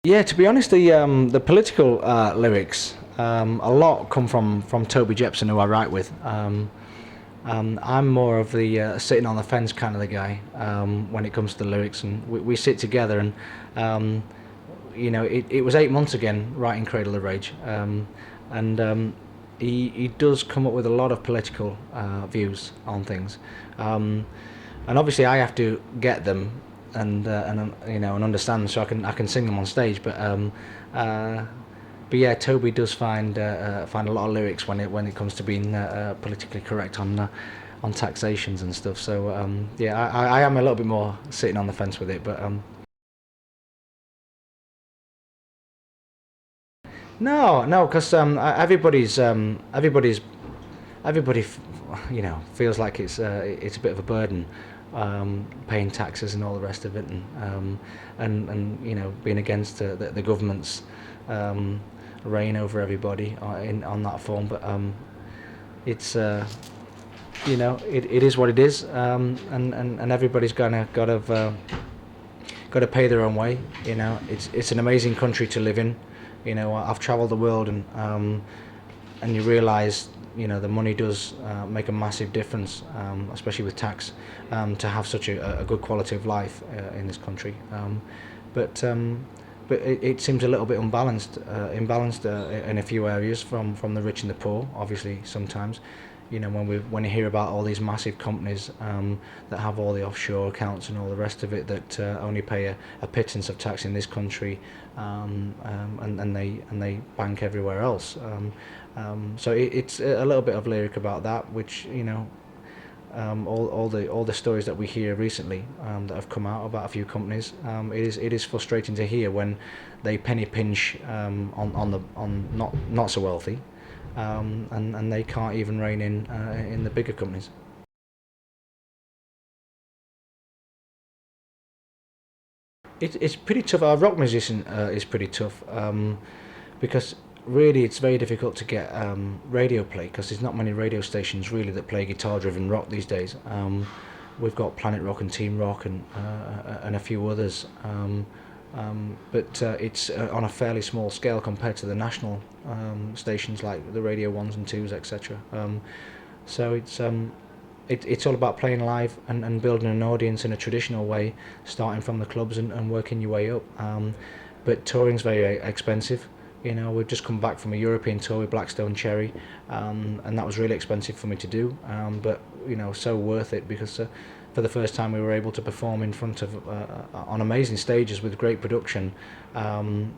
Yeah, to be honest, the political lyrics a lot come from Toby Jepson, who I write with. I'm more of the sitting on the fence kind of the guy when it comes to the lyrics, and we sit together and it was 8 months again writing Cradle The Rage, and he does come up with a lot of political views on things, and obviously I have to get them and understand so I can sing them on stage, but yeah, Toby does find a lot of lyrics when it comes to being politically correct on taxations and stuff. So yeah, I am a little bit more sitting on the fence with it, but no, because everybody feels like it's a bit of a burden, paying taxes and all the rest of it, and being against the government's reign over everybody on that form. But it's it is what it is, and everybody's got to pay their own way. It's an amazing country to live in. I've travelled the world, and you realise the money does make a massive difference, especially with tax, to have such a good quality of life in this country. But it seems a little bit imbalanced in a few areas from the rich and the poor. Obviously, sometimes, when you hear about all these massive companies that have all the offshore accounts and all the rest of it that only pay a pittance of tax in this country, and they bank everywhere else. So it's a little bit of lyric about that, which all the stories that we hear recently that have come out about a few companies, it is frustrating to hear when they penny pinch on not so wealthy, and they can't even rein in the bigger companies. It's pretty tough. Our rock musician is pretty tough, because really it's very difficult to get radio play, because there's not many radio stations really that play guitar-driven rock these days. We've got Planet Rock and Team Rock and a few others, but it's on a fairly small scale compared to the national stations like the Radio 1s and 2s, etc. So it's all about playing live and building an audience in a traditional way, starting from the clubs and working your way up. But touring's very expensive. We've just come back from a European tour with Blackstone Cherry, and that was really expensive for me to do, but so worth it, because for the first time we were able to perform in front of on amazing stages with great production, and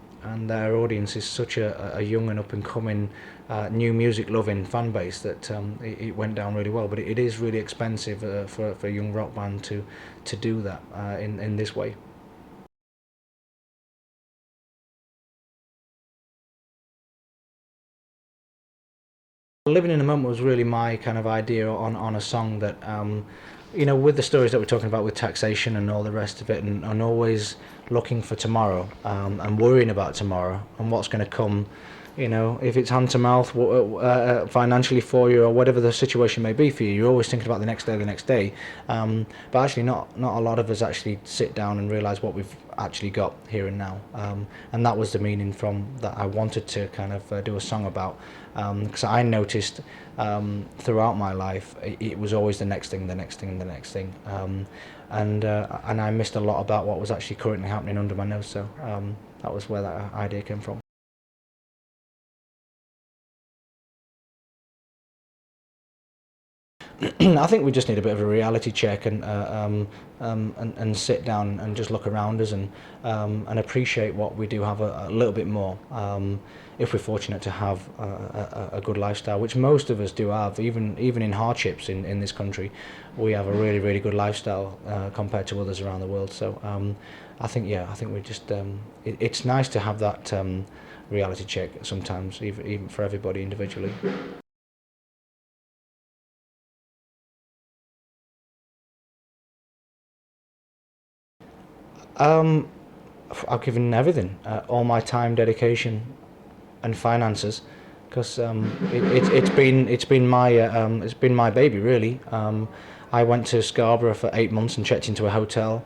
their audience is such a young and up and coming new music loving fan base that it went down really well. But it is really expensive for a young rock band to do that in this way. Living in the moment was really my kind of idea on a song that, with the stories that we're talking about with taxation and all the rest of it, and always looking for tomorrow, and worrying about tomorrow and what's going to come, if it's hand to mouth financially for you, or whatever the situation may be for you, you're always thinking about the next day. But actually, not a lot of us actually sit down and realise what we've actually got here and now. And that was the meaning from that I wanted to kind of do a song about, because I noticed throughout my life it was always the next thing, the next thing, the next thing, and I missed a lot about what was actually currently happening under my nose. So that was where that idea came from. I think we just need a bit of a reality check, and sit down and just look around us, and appreciate what we do have a little bit more, if we're fortunate to have a good lifestyle, which most of us do have. Even in hardships in this country, we have a really good lifestyle compared to others around the world. So I think we just it's nice to have that reality check sometimes, even for everybody individually. I've given everything, all my time, dedication, and finances, because it's been my baby really. I went to Scarborough for 8 months and checked into a hotel,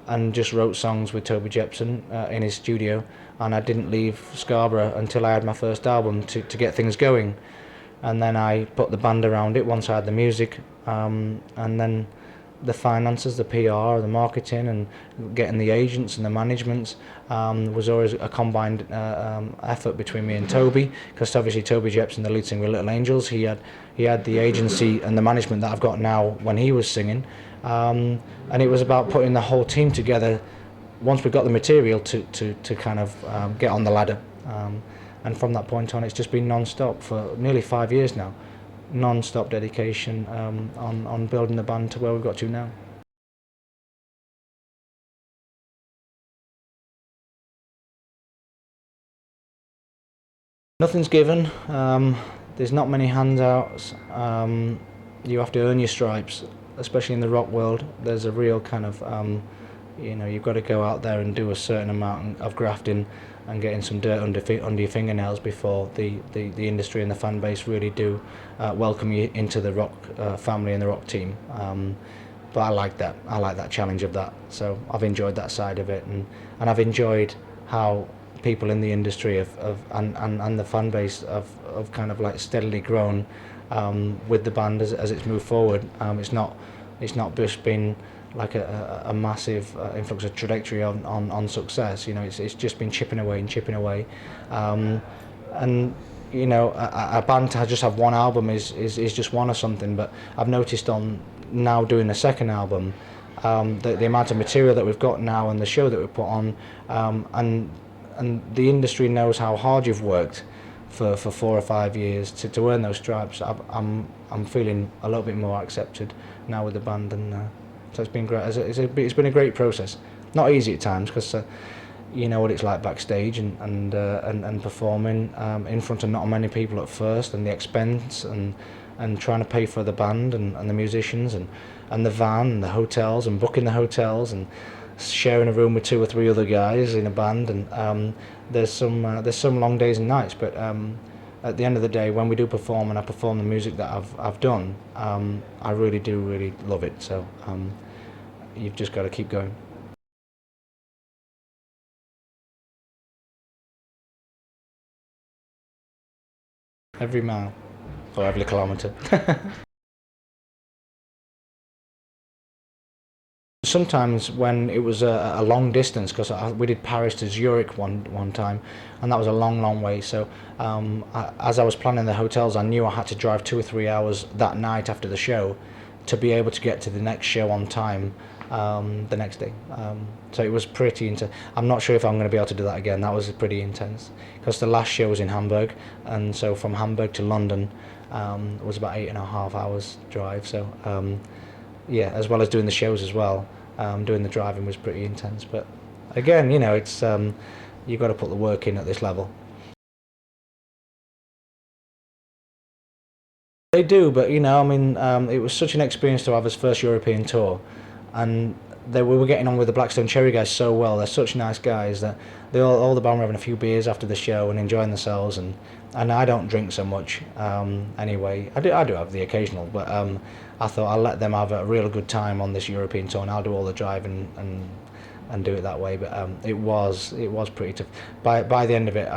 and just wrote songs with Toby Jepson in his studio, and I didn't leave Scarborough until I had my first album to get things going. And then I put the band around it once I had the music, and then the finances, the PR, the marketing, and getting the agents and the managements was always a combined effort between me and Toby, because obviously Toby Jepson, the lead singer with Little Angels, he had the agency and the management that I've got now when he was singing, and it was about putting the whole team together once we got the material to kind of get on the ladder. And from that point on, it's just been non-stop for nearly 5 years now. Non-stop dedication on building the band to where we've got to now. Nothing's given. There's not many handouts. You have to earn your stripes, especially in the rock world. There's a real kind of, you've got to go out there and do a certain amount of grafting and getting some dirt under your fingernails before the industry and the fan base really do welcome you into the rock family and the rock team. But I like that. I like that challenge of that. So I've enjoyed that side of it, and I've enjoyed how people in the industry and the fan base have kind of like steadily grown with the band as it's moved forward. It's not just been like a massive influx of trajectory on success. It's just been chipping away and chipping away, and a band to just have one album is just one or something. But I've noticed on now doing the second album, the amount of material that we've got now and the show that we put on, and the industry knows how hard you've worked for 4 or 5 years to earn those stripes. I'm feeling a little bit more accepted now with the band, and so it's been great. It's been a great process. Not easy at times, because you know what it's like backstage and performing in front of not many people at first, and the expense and trying to pay for the band and the musicians and the van and the hotels and booking the hotels and sharing a room with 2 or 3 other guys in a band, and there's some long days and nights, but at the end of the day, when we do perform and I perform the music that I've done, I really do love it. So you've just got to keep going. Every mile or every kilometre. Sometimes when it was a long distance, because we did Paris to Zurich one time, and that was a long way. So as I was planning the hotels, I knew I had to drive 2 or 3 hours that night after the show to be able to get to the next show on time the next day. So it was pretty intense. I'm not sure if I'm going to be able to do that again. That was pretty intense, because the last show was in Hamburg, and so from Hamburg to London was about 8.5 hours drive. So yeah, as well as doing the shows as well, doing the driving was pretty intense. But again, it's you've got to put the work in at this level. They do, but it was such an experience to have his first European tour, and we were getting on with the Blackstone Cherry guys so well. They're such nice guys that all the band were having a few beers after the show and enjoying themselves, and I don't drink so much anyway. I do have the occasional, but I thought I'll let them have a real good time on this European tour, and I'll do all the driving and do it that way. But it was pretty tough. By the end of it,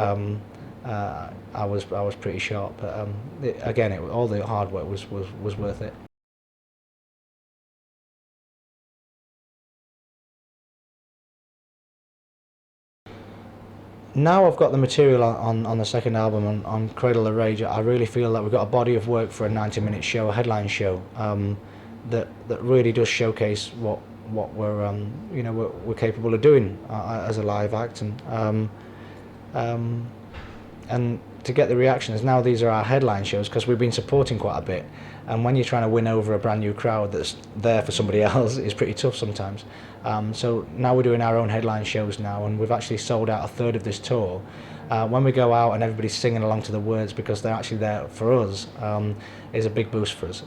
I was pretty sharp. But again, all the hard work was worth it. Now I've got the material on the second album on Cradle The Rage. I really feel that we've got a body of work for a 90-minute show, a headline show, that really does showcase what we're capable of doing as a live act, and to get the reactions. Now these are our headline shows, because we've been supporting quite a bit, and when you're trying to win over a brand new crowd that's there for somebody else, it's pretty tough sometimes. So now we're doing our own headline shows now, and we've actually sold out a third of this tour. When we go out and everybody's singing along to the words because they're actually there for us, is a big boost for us.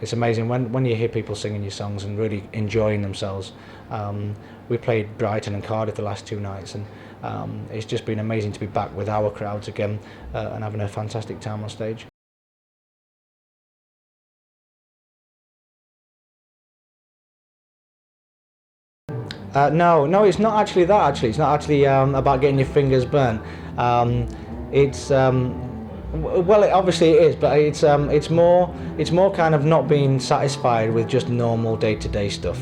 It's amazing when you hear people singing your songs and really enjoying themselves. We played Brighton and Cardiff the last 2 nights, and it's just been amazing to be back with our crowds again and having a fantastic time on stage. No, it's not actually that. Actually, it's not actually about getting your fingers burnt. It's well, obviously it is, but it's more kind of not being satisfied with just normal day-to-day stuff.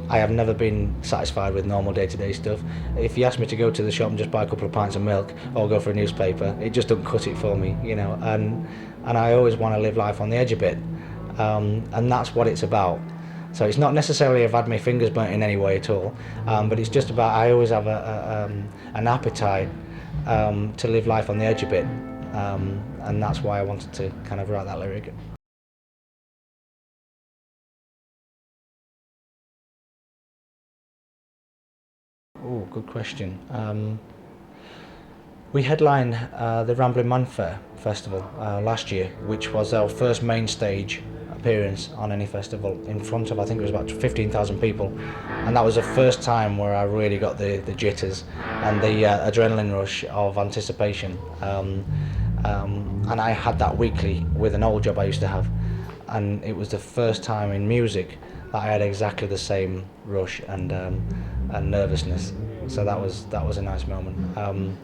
I have never been satisfied with normal day-to-day stuff. If you ask me to go to the shop and just buy a couple of pints of milk or go for a newspaper, it just doesn't cut it for me, you know. And I always want to live life on the edge a bit, and that's what it's about. So it's not necessarily I've had my fingers burnt in any way at all, but it's just about I always have an appetite to live life on the edge a bit, and that's why I wanted to kind of write that lyric. Oh, good question. We headlined the Ramblin' Man Fair Festival last year, which was our first main stage appearance on any festival in front of, I think it was about 15,000 people, and that was the first time where I really got the jitters and the adrenaline rush of anticipation, and I had that weekly with an old job I used to have, and it was the first time in music that I had exactly the same rush and nervousness, so that was a nice moment.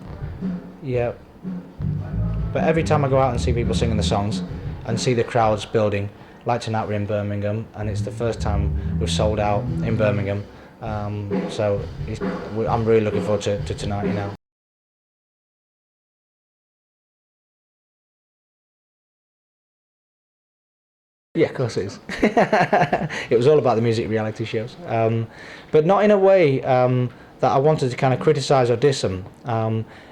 Yeah, but every time I go out and see people singing the songs and see the crowds building, like tonight we're in Birmingham and it's the first time we've sold out in Birmingham, so I'm really looking forward to tonight, you know. Yeah, of course it is. It was all about the music reality shows, but not in a way that I wanted to kind of criticise or diss them.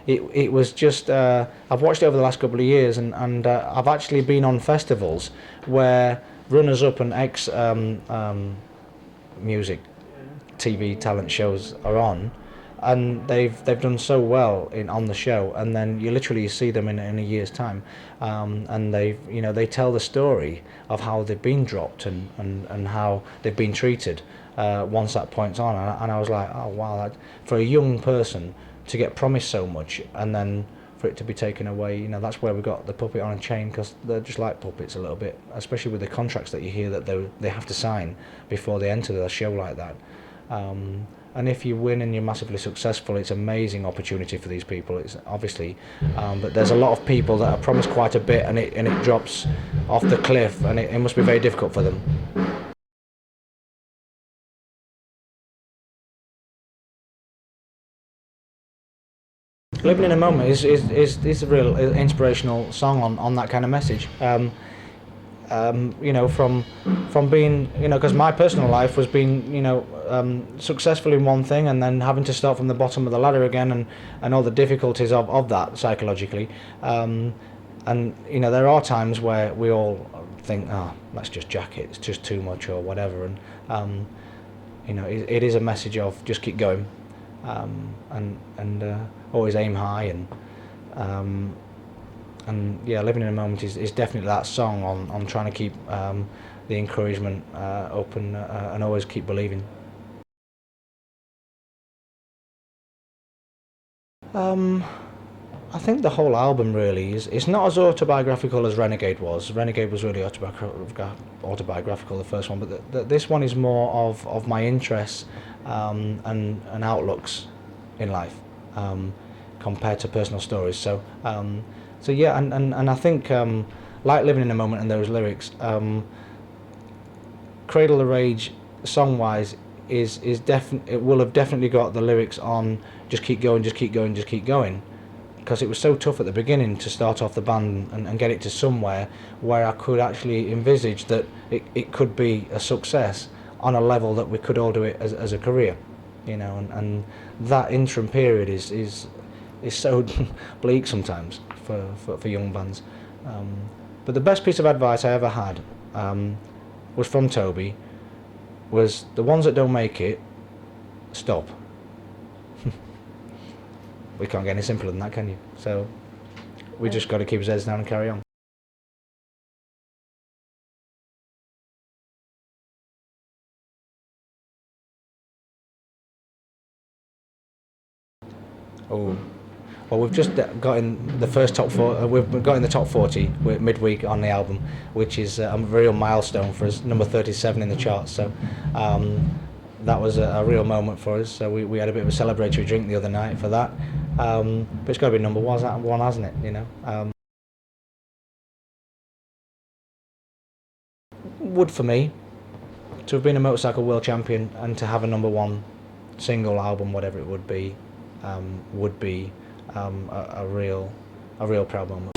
It was just I've watched it over the last couple of years, and I've actually been on festivals where runners-up and ex music TV talent shows are on, and they've done so well on the show, and then you literally see them in a year's time, and they tell the story of how they've been dropped and how they've been treated once that point's on, and I was like, oh wow, for a young person to get promised so much and then for it to be taken away, you know, that's where we got the puppet on a chain, because they're just like puppets a little bit, especially with the contracts that you hear that they have to sign before they enter the show like that. And if you win and you're massively successful, it's an amazing opportunity for these people. It's obviously, but there's a lot of people that are promised quite a bit, and it drops off the cliff, and it must be very difficult for them. Living in a Moment is a real inspirational song on that kind of message. You know, from being, you know, because my personal life was being, you know, successful in one thing and then having to start from the bottom of the ladder again, and all the difficulties of that psychologically. And you know, there are times where we all think, oh, let's just jack it, it's just too much or whatever, and you know, it is a message of just keep going, and always aim high, and yeah, Living in a Moment is definitely that song on trying to keep the encouragement up, and always keep believing. I think the whole album really it's not as autobiographical as Renegade was. Renegade was really autobiographical, the first one, but this one is more of my interests and outlooks in life, compared to personal stories. So yeah, and I think like Living in a Moment and those lyrics, Cradle the Rage song-wise is it will have definitely got the lyrics on just keep going, just keep going, just keep going, because it was so tough at the beginning to start off the band and get it to somewhere where I could actually envisage that it could be a success on a level that we could all do it as a career, you know, and that interim period is so bleak sometimes for young bands. But the best piece of advice I ever had was from Toby, was the ones that don't make it, stop. We can't get any simpler than that, can you? So we just got to keep his heads down and carry on. Oh, well, we've just got in the first top four. We've got in the top 40 midweek on the album, which is a real milestone for us. Number 37 in the charts. So that was a real moment for us. So we had a bit of a celebratory drink the other night for that. But it's got to be number one, hasn't it? You know. Would for me to have been a motorcycle world champion and to have a number one single album, whatever it would be a real proud moment.